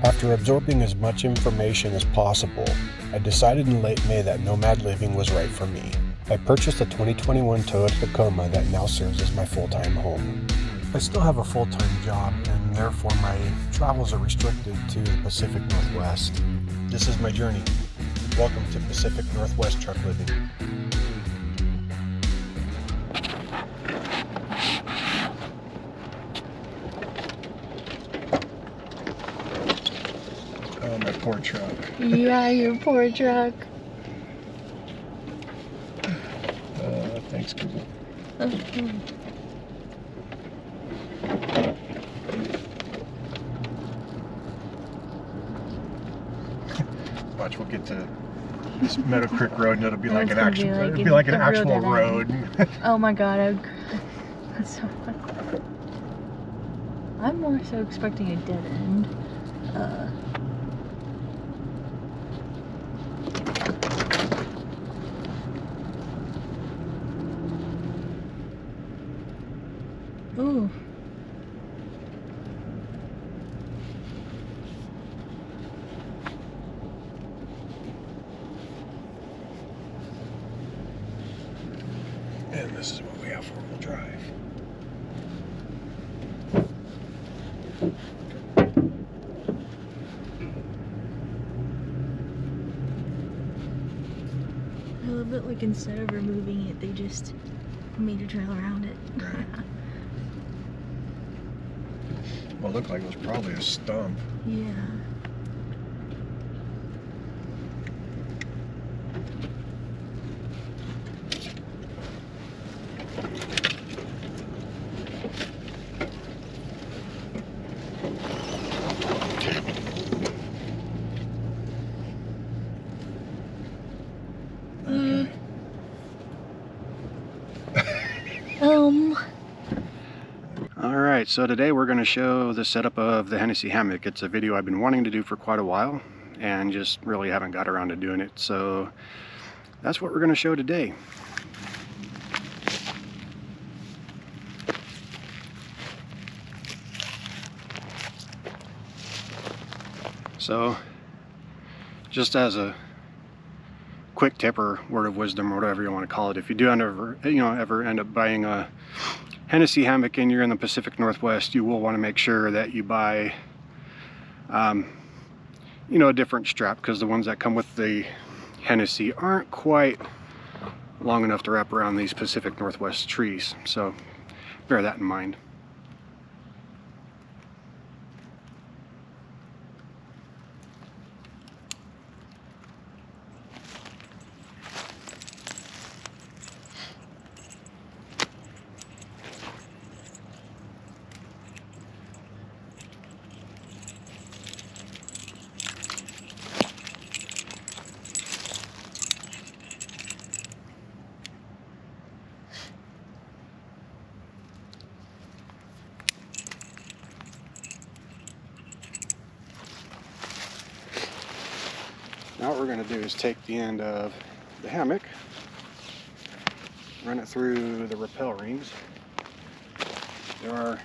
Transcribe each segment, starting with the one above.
After absorbing as much information as possible, I decided in late May that nomad living was right for me. I purchased a 2021 Toyota Tacoma that now serves as my full-time home. I still have a full-time job, and therefore my travels are restricted to the Pacific Northwest. This is my journey. Welcome to Pacific Northwest Truck Living. Oh, my poor truck. Yeah, your poor truck. Thanks, Google. Okay. Watch, we'll get to this Meadow Creek Road, and it'll be like an gonna actual, be like it'll be like an a real actual dead end. road. Oh my god, that's so funny. I'm more so expecting a dead end. Ooh. And this is what we have four-wheel drive. I love it, like instead of removing it, they just made a trail around it. Right. Well, it looked like it was probably a stump. Yeah. Okay. Alright, so today we're going to show the setup of the Hennessy hammock. It's a video I've been wanting to do for quite a while and just really haven't got around to doing it. So that's what we're going to show today. So just as a quick tip or word of wisdom or whatever you want to call it, if you do ever end up buying a Hennessy hammock and you're in the Pacific Northwest, you will want to make sure that you buy a different strap, because the ones that come with the Hennessy aren't quite long enough to wrap around these Pacific Northwest trees, so bear that in mind. Now what we're going to do is take the end of the hammock, run it through the rappel rings. There are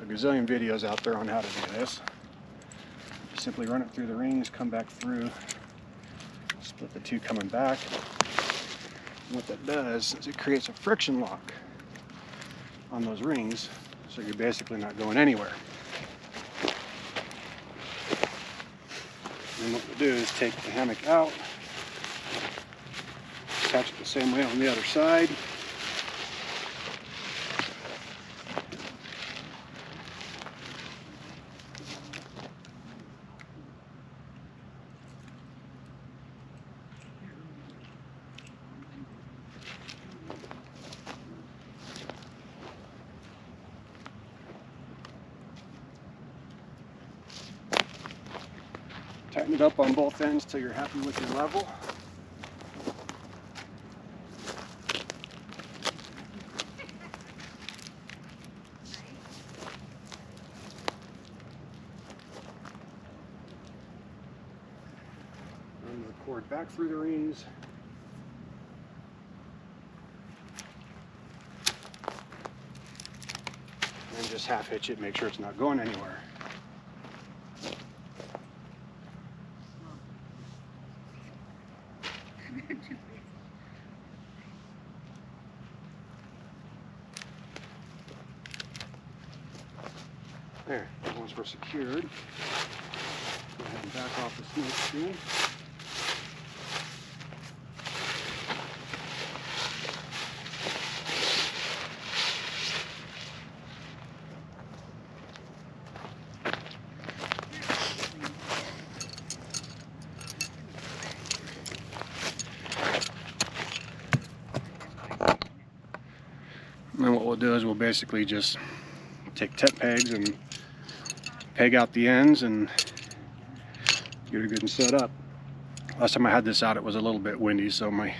a gazillion videos out there on how to do this. Just simply run it through the rings, come back through, split the two coming back. And what that does is it creates a friction lock on those rings, so you're basically not going anywhere. And what we'll do is take the hammock out, attach it the same way on the other side. Tighten it up on both ends till you're happy with your level. Run the cord back through the rings. And just half hitch it, make sure it's not going anywhere. There, once we're secured, go ahead and back off the snake screen. And then what we'll do is we'll basically just take tent pegs and peg out the ends and get her good and set up. Last time I had this out, it was a little bit windy, so my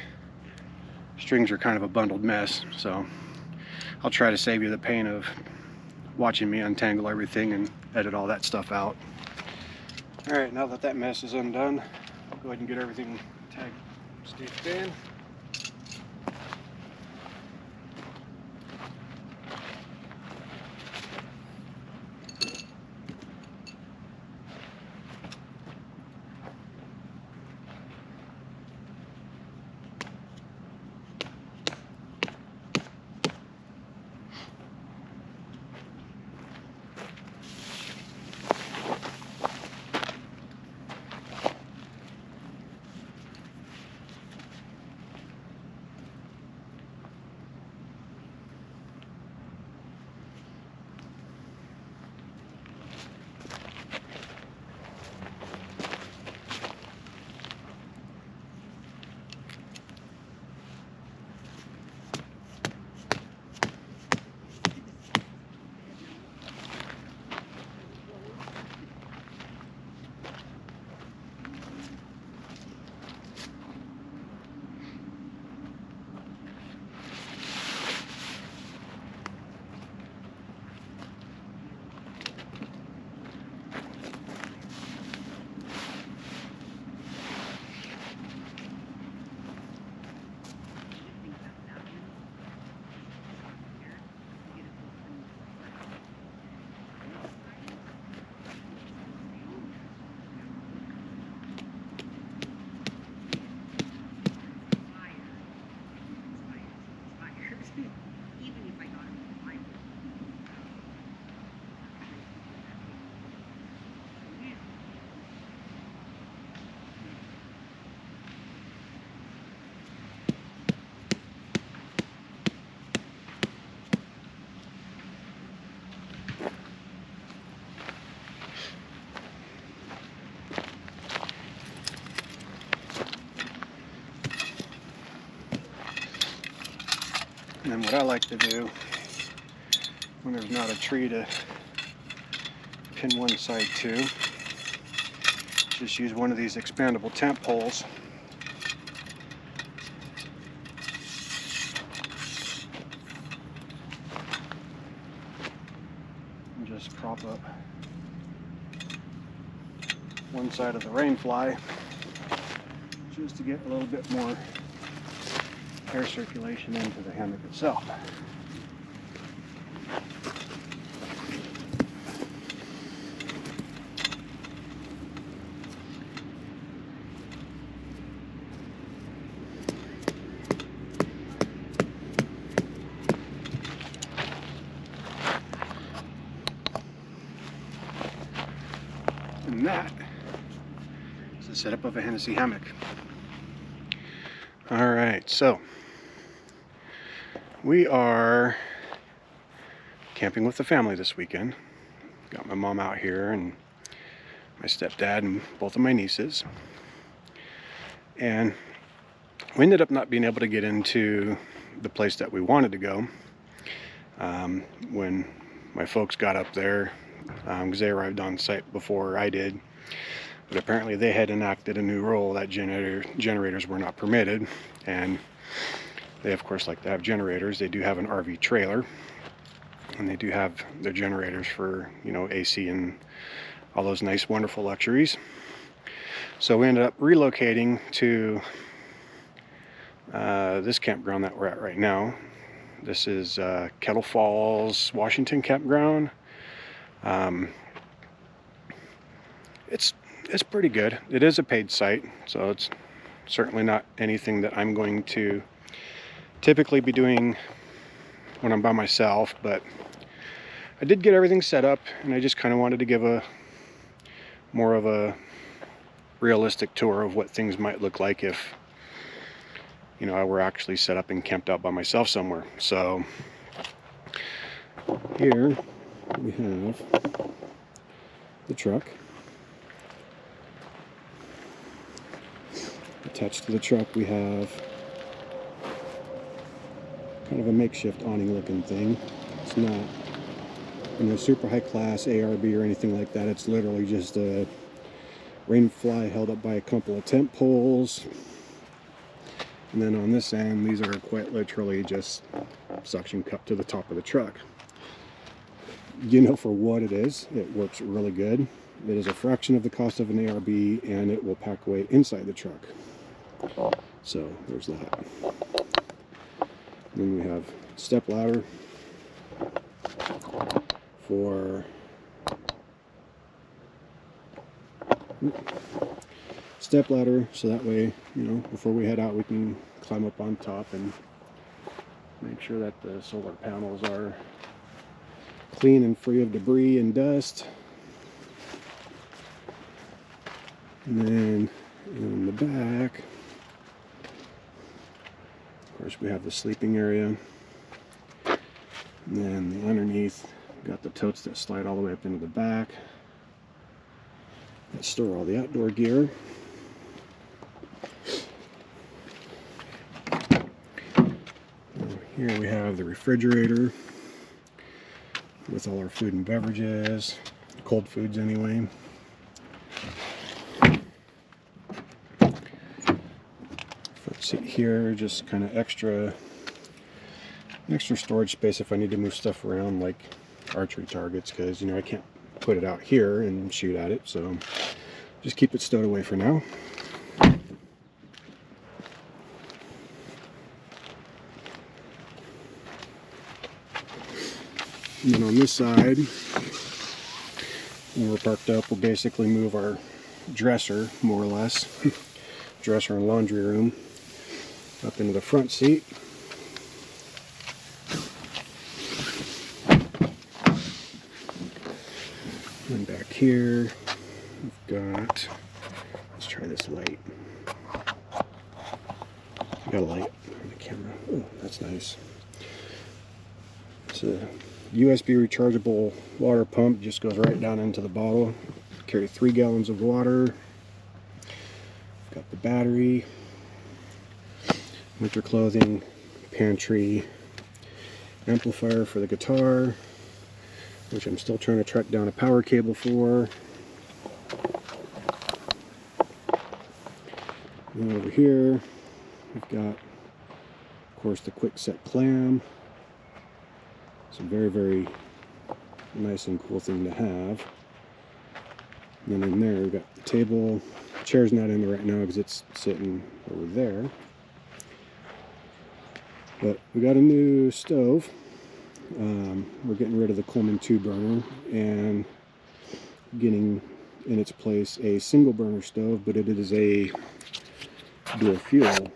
strings are kind of a bundled mess. So I'll try to save you the pain of watching me untangle everything and edit all that stuff out. All right, now that that mess is undone, I'll go ahead and get everything tagged, stitched in. And then what I like to do when there's not a tree to pin one side to, just use one of these expandable tent poles. And just prop up one side of the rain fly just to get a little bit more air circulation into the hammock itself. And that is the setup of a Hennessy hammock. All right, so we are camping with the family this weekend. Got my mom out here and my stepdad and both of my nieces. And we ended up not being able to get into the place that we wanted to go when my folks got up there, because they arrived on site before I did. But apparently they had enacted a new rule that generators were not permitted, and they of course like to have generators. They do have an RV trailer, and they do have their generators for, you know, AC and all those nice wonderful luxuries. So we ended up relocating to this campground that we're at right now. This is Kettle Falls, Washington campground. It's pretty good. It is a paid site, so it's certainly not anything that I'm going to typically be doing when I'm by myself, but I did get everything set up, and I just kind of wanted to give a more of a realistic tour of what things might look like if, you know, I were actually set up and camped out by myself somewhere. So here we have the truck. Attached to the truck we have kind of a makeshift awning looking thing. It's not, you know, super high class ARB or anything like that. It's literally just a rain fly held up by a couple of tent poles. And then on this end, these are quite literally just suction cup to the top of the truck. You know, for what it is, it works really good. It is a fraction of the cost of an ARB, and it will pack away inside the truck. So there's that. Then we have step ladder for step ladder, so that way, you know, before we head out, we can climb up on top and make sure that the solar panels are clean and free of debris and dust. And then in the back, of course, we have the sleeping area. And then underneath, we've got the totes that slide all the way up into the back that store all the outdoor gear. Here we have the refrigerator with all our food and beverages, cold foods anyway. Front seat here, just kind of extra storage space if I need to move stuff around, like archery targets, because, you know, I can't put it out here and shoot at it, so just keep it stowed away for now. And then on this side, when we're parked up, we'll basically move our dresser, more or less, dresser and laundry room, up into the front seat. And back here, we've got, let's try this light. Got a light on the camera. Oh, that's nice. It's a USB rechargeable water pump, just goes right down into the bottle. Carry 3 gallons of water. Got the battery, winter clothing, pantry, amplifier for the guitar, which I'm still trying to track down a power cable for. And then over here, we've got, of course, the quick set clam. It's a very, very nice and cool thing to have. And then in there, we've got the table. The chair's not in there right now because it's sitting over there. But we got a new stove. We're getting rid of the Coleman 2 burner and getting in its place a single burner stove, but it is a dual fuel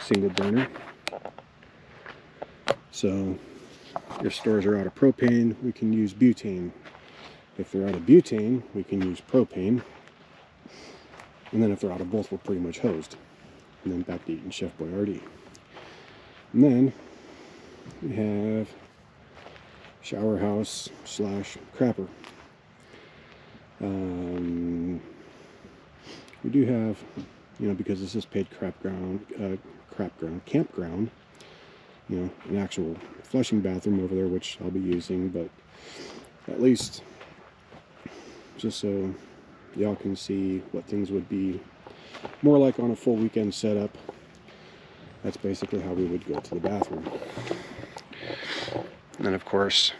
single burner. So if stores are out of propane, we can use butane. If they're out of butane, we can use propane. And then if they're out of both, we're pretty much hosed. And then back to eating Chef Boyardee. And then we have shower house / crapper. We do have, you know, because this is paid campground, you know, an actual flushing bathroom over there, which I'll be using, but at least just so y'all can see what things would be more like on a full weekend setup. That's basically how we would go to the bathroom. And then, of course,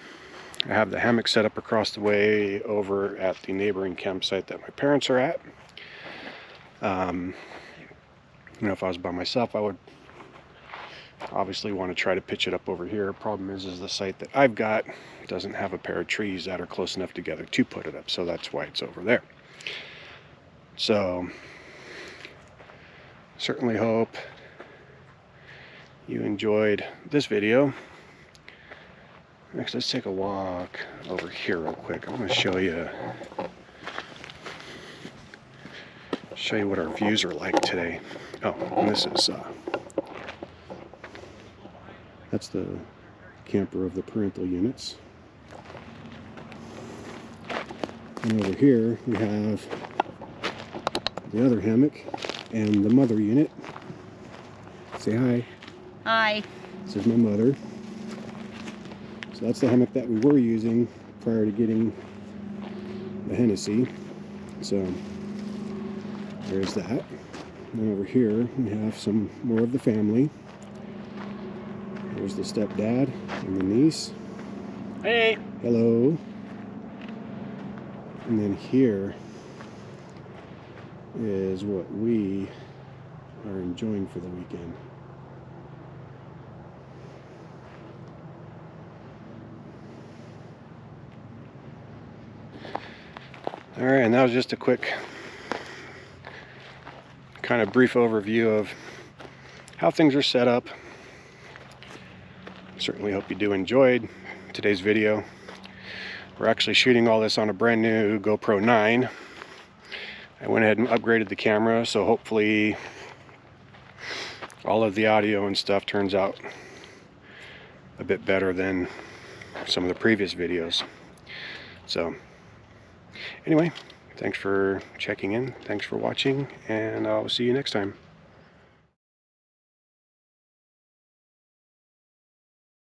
I have the hammock set up across the way over at the neighboring campsite that my parents are at. You know, if I was by myself, I would obviously want to try to pitch it up over here. Problem is the site that I've got doesn't have a pair of trees that are close enough together to put it up, so that's why it's over there. So certainly hope you enjoyed this video. Next, let's take a walk over here real quick. I'm going to show you what our views are like today. Oh, and this is that's the camper of the parental units. And over here we have the other hammock and the mother unit. Say hi. Hi. This is my mother. So that's the hammock that we were using prior to getting the Hennessy. So there's that. And over here we have some more of the family. There's the stepdad and the niece. Hey! Hello. And then here is what we are enjoying for the weekend. All right, and that was just a quick kind of brief overview of how things are set up. Certainly hope you do enjoyed today's video. We're actually shooting all this on a brand new GoPro 9. I went ahead and upgraded the camera, so hopefully all of the audio and stuff turns out a bit better than some of the previous videos. So anyway, thanks for checking in, thanks for watching, and I'll see you next time.